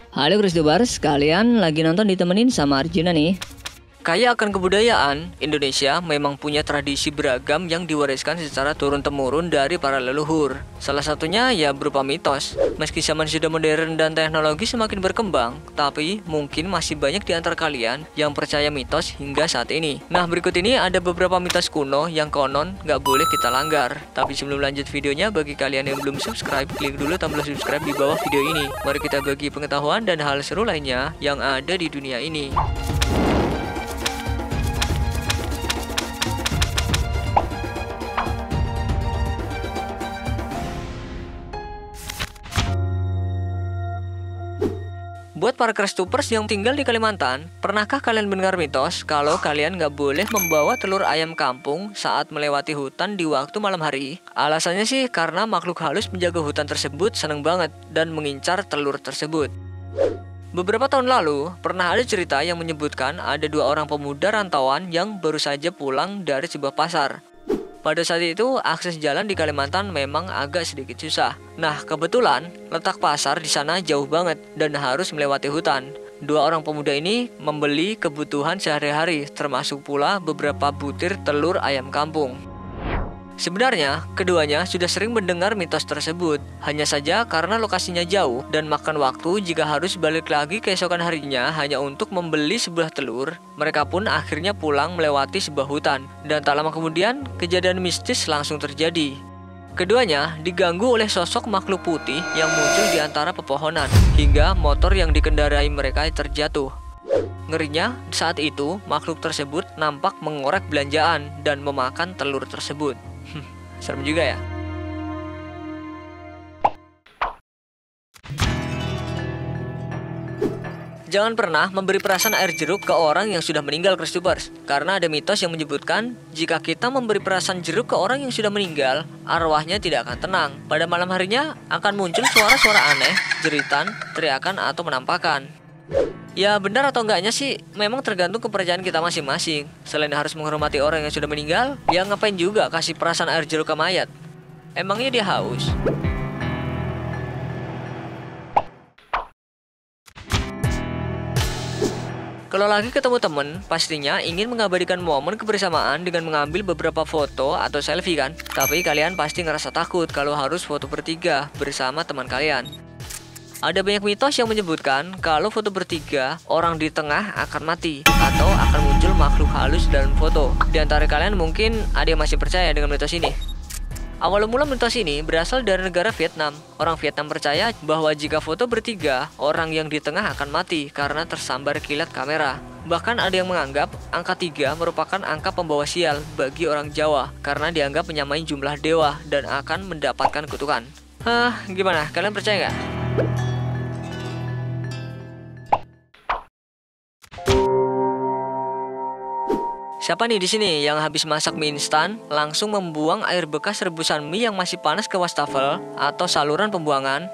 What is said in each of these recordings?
Halo Christopers, kalian lagi nonton ditemenin sama Arjuna nih. Kaya akan kebudayaan, Indonesia memang punya tradisi beragam yang diwariskan secara turun-temurun dari para leluhur. Salah satunya ya berupa mitos. Meski zaman sudah modern dan teknologi semakin berkembang, tapi mungkin masih banyak di antara kalian yang percaya mitos hingga saat ini. Nah, berikut ini ada beberapa mitos kuno yang konon nggak boleh kita langgar. Tapi sebelum lanjut videonya, bagi kalian yang belum subscribe, klik dulu tombol subscribe di bawah video ini. Mari kita bagi pengetahuan dan hal seru lainnya yang ada di dunia ini. Buat para Kristupers yang tinggal di Kalimantan, pernahkah kalian mendengar mitos kalau kalian nggak boleh membawa telur ayam kampung saat melewati hutan di waktu malam hari? Alasannya sih karena makhluk halus penjaga hutan tersebut seneng banget dan mengincar telur tersebut. Beberapa tahun lalu, pernah ada cerita yang menyebutkan ada dua orang pemuda rantauan yang baru saja pulang dari sebuah pasar. Pada saat itu, akses jalan di Kalimantan memang agak sedikit susah. Nah, kebetulan letak pasar di sana jauh banget dan harus melewati hutan. Dua orang pemuda ini membeli kebutuhan sehari-hari, termasuk pula beberapa butir telur ayam kampung. Sebenarnya, keduanya sudah sering mendengar mitos tersebut. Hanya saja karena lokasinya jauh dan makan waktu jika harus balik lagi keesokan harinya hanya untuk membeli sebuah telur, mereka pun akhirnya pulang melewati sebuah hutan. Dan tak lama kemudian, kejadian mistis langsung terjadi. Keduanya diganggu oleh sosok makhluk putih yang muncul di antara pepohonan, hingga motor yang dikendarai mereka terjatuh. Ngerinya, saat itu makhluk tersebut nampak mengorek belanjaan dan memakan telur tersebut. Serem juga ya. Jangan pernah memberi perasan air jeruk ke orang yang sudah meninggal, Kristupers. Karena ada mitos yang menyebutkan jika kita memberi perasan jeruk ke orang yang sudah meninggal, arwahnya tidak akan tenang. Pada malam harinya akan muncul suara-suara aneh, jeritan, teriakan, atau penampakan. Ya benar atau enggaknya sih memang tergantung kepercayaan kita masing-masing. Selain harus menghormati orang yang sudah meninggal, ya ngapain juga kasih perasan air jeruk ke mayat? Emangnya dia haus? Kalau lagi ketemu temen, pastinya ingin mengabadikan momen kebersamaan dengan mengambil beberapa foto atau selfie kan? Tapi kalian pasti ngerasa takut kalau harus foto bertiga bersama teman kalian. Ada banyak mitos yang menyebutkan kalau foto bertiga, orang di tengah akan mati atau akan muncul makhluk halus dalam foto. Di antara kalian mungkin ada yang masih percaya dengan mitos ini. Awal mula mitos ini berasal dari negara Vietnam. Orang Vietnam percaya bahwa jika foto bertiga, orang yang di tengah akan mati karena tersambar kilat kamera. Bahkan ada yang menganggap angka 3 merupakan angka pembawa sial bagi orang Jawa karena dianggap menyamai jumlah dewa dan akan mendapatkan kutukan. Gimana? Kalian percaya nggak? Siapa nih di sini yang habis masak mie instan langsung membuang air bekas rebusan mie yang masih panas ke wastafel atau saluran pembuangan?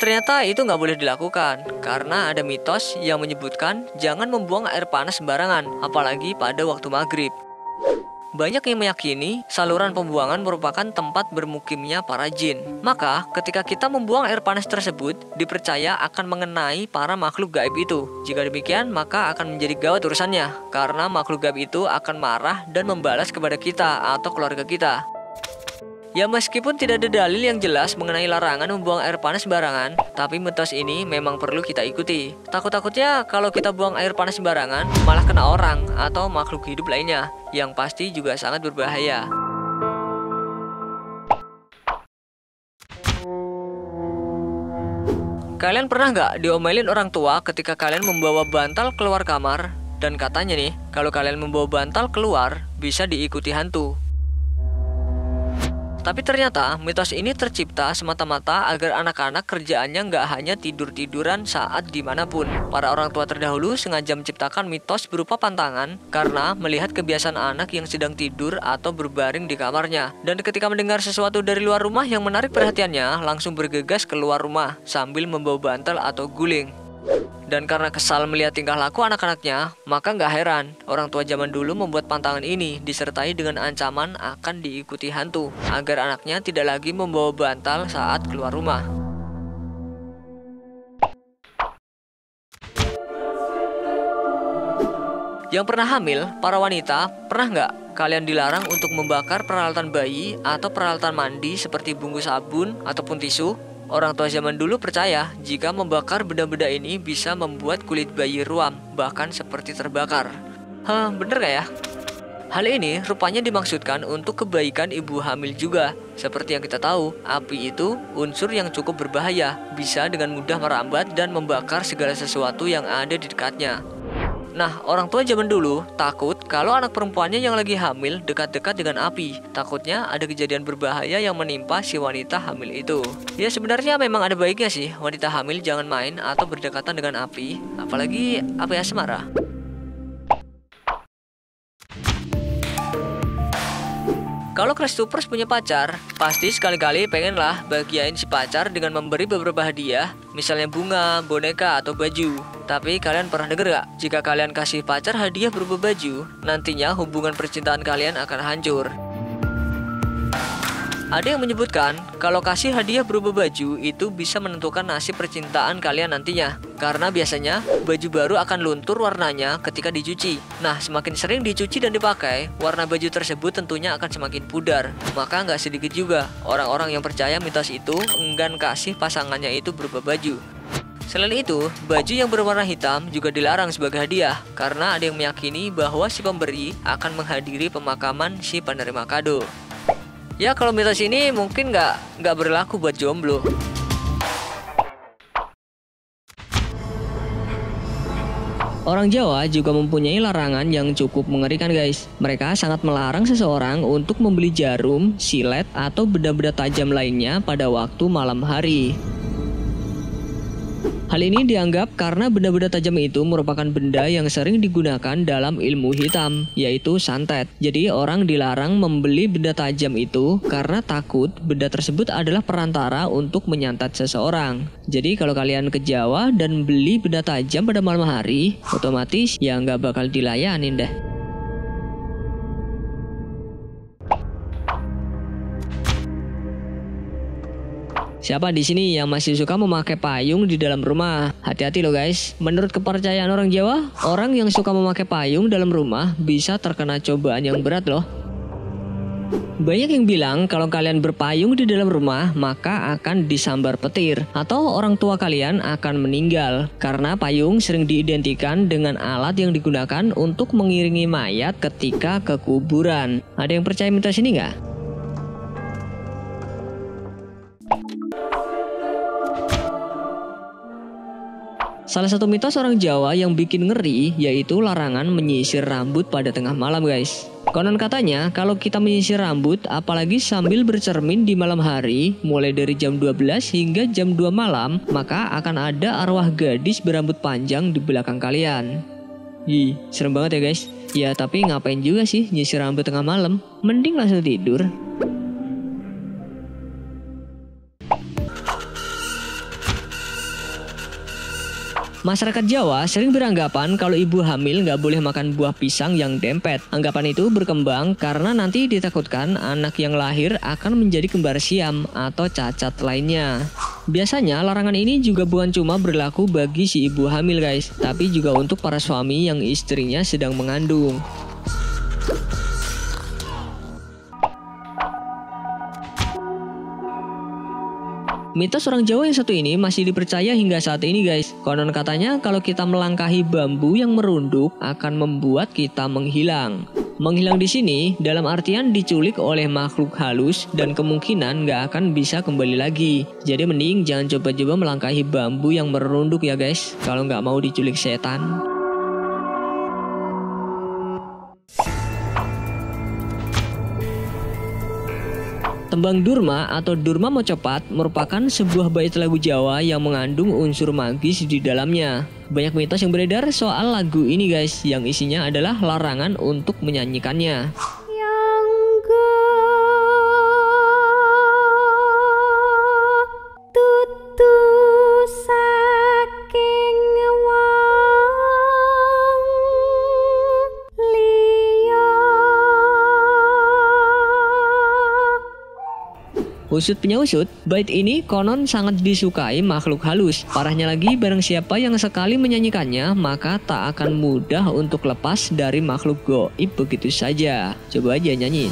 Ternyata itu nggak boleh dilakukan karena ada mitos yang menyebutkan jangan membuang air panas sembarangan, apalagi pada waktu maghrib. Banyak yang meyakini saluran pembuangan merupakan tempat bermukimnya para jin. Maka, ketika kita membuang air panas tersebut, dipercaya akan mengenai para makhluk gaib itu. Jika demikian, maka akan menjadi gawat urusannya, karena makhluk gaib itu akan marah dan membalas kepada kita atau keluarga kita. Ya meskipun tidak ada dalil yang jelas mengenai larangan membuang air panas sembarangan, tapi mitos ini memang perlu kita ikuti. Takut-takutnya kalau kita buang air panas sembarangan, malah kena orang atau makhluk hidup lainnya, yang pasti juga sangat berbahaya. Kalian pernah nggak diomelin orang tua ketika kalian membawa bantal keluar kamar? Dan katanya nih, kalau kalian membawa bantal keluar, bisa diikuti hantu. Tapi ternyata mitos ini tercipta semata-mata agar anak-anak kerjaannya nggak hanya tidur-tiduran saat dimanapun. Para orang tua terdahulu sengaja menciptakan mitos berupa pantangan karena melihat kebiasaan anak yang sedang tidur atau berbaring di kamarnya. Dan ketika mendengar sesuatu dari luar rumah yang menarik perhatiannya, langsung bergegas keluar rumah sambil membawa bantal atau guling. Dan karena kesal melihat tingkah laku anak-anaknya, maka nggak heran orang tua zaman dulu membuat pantangan ini disertai dengan ancaman akan diikuti hantu agar anaknya tidak lagi membawa bantal saat keluar rumah. Yang pernah hamil, para wanita, pernah nggak kalian dilarang untuk membakar peralatan bayi atau peralatan mandi seperti bungkus sabun ataupun tisu? Orang tua zaman dulu percaya jika membakar benda-benda ini bisa membuat kulit bayi ruam, bahkan seperti terbakar. Hah, bener gak ya? Hal ini rupanya dimaksudkan untuk kebaikan ibu hamil juga. Seperti yang kita tahu, api itu unsur yang cukup berbahaya, bisa dengan mudah merambat dan membakar segala sesuatu yang ada di dekatnya. Nah, orang tua zaman dulu takut kalau anak perempuannya yang lagi hamil dekat-dekat dengan api. Takutnya ada kejadian berbahaya yang menimpa si wanita hamil itu. Ya sebenarnya memang ada baiknya sih wanita hamil jangan main atau berdekatan dengan api, apalagi api asmara. Kalau Crashtroopers punya pacar, pasti sekali-kali pengenlah bahagiain si pacar dengan memberi beberapa hadiah, misalnya bunga, boneka, atau baju. Tapi kalian pernah denger gak? Jika kalian kasih pacar hadiah berupa baju, nantinya hubungan percintaan kalian akan hancur. Ada yang menyebutkan kalau kasih hadiah berupa baju itu bisa menentukan nasib percintaan kalian nantinya. Karena biasanya baju baru akan luntur warnanya ketika dicuci. Nah, semakin sering dicuci dan dipakai, warna baju tersebut tentunya akan semakin pudar. Maka nggak sedikit juga orang-orang yang percaya mitos itu enggan kasih pasangannya itu berupa baju. Selain itu, baju yang berwarna hitam juga dilarang sebagai hadiah karena ada yang meyakini bahwa si pemberi akan menghadiri pemakaman si penerima kado. Ya kalau mitos ini mungkin nggak berlaku buat jomblo. Orang Jawa juga mempunyai larangan yang cukup mengerikan guys. Mereka sangat melarang seseorang untuk membeli jarum, silet, atau benda-benda tajam lainnya pada waktu malam hari. Hal ini dianggap karena benda-benda tajam itu merupakan benda yang sering digunakan dalam ilmu hitam, yaitu santet. Jadi orang dilarang membeli benda tajam itu karena takut benda tersebut adalah perantara untuk menyantet seseorang. Jadi kalau kalian ke Jawa dan beli benda tajam pada malam hari, otomatis ya nggak bakal dilayanin deh. Siapa di sini yang masih suka memakai payung di dalam rumah? Hati-hati loh guys. Menurut kepercayaan orang Jawa, orang yang suka memakai payung dalam rumah bisa terkena cobaan yang berat loh. Banyak yang bilang kalau kalian berpayung di dalam rumah maka akan disambar petir atau orang tua kalian akan meninggal karena payung sering diidentikan dengan alat yang digunakan untuk mengiringi mayat ketika ke kuburan. Ada yang percaya mitos ini nggak? Salah satu mitos orang Jawa yang bikin ngeri yaitu larangan menyisir rambut pada tengah malam guys. Konon katanya kalau kita menyisir rambut apalagi sambil bercermin di malam hari mulai dari jam 12 hingga jam 2 malam maka akan ada arwah gadis berambut panjang di belakang kalian. Ih, serem banget ya guys. Ya tapi ngapain juga sih nyisir rambut tengah malam? Mending langsung tidur. Masyarakat Jawa sering beranggapan kalau ibu hamil nggak boleh makan buah pisang yang dempet. Anggapan itu berkembang karena nanti ditakutkan anak yang lahir akan menjadi kembar siam atau cacat lainnya. Biasanya larangan ini juga bukan cuma berlaku bagi si ibu hamil guys, tapi juga untuk para suami yang istrinya sedang mengandung. Mitos orang Jawa yang satu ini masih dipercaya hingga saat ini guys. Konon katanya kalau kita melangkahi bambu yang merunduk akan membuat kita menghilang. Menghilang di sini dalam artian diculik oleh makhluk halus dan kemungkinan nggak akan bisa kembali lagi. Jadi mending jangan coba-coba melangkahi bambu yang merunduk ya guys, kalau nggak mau diculik setan. Tembang Durma atau Durma Mocopat merupakan sebuah bait lagu Jawa yang mengandung unsur magis di dalamnya. Banyak mitos yang beredar soal lagu ini guys, yang isinya adalah larangan untuk menyanyikannya. Usut punya usut, bait ini konon sangat disukai makhluk halus. Parahnya lagi, barang siapa yang sekali menyanyikannya, maka tak akan mudah untuk lepas dari makhluk goib begitu saja. Coba aja nyanyiin.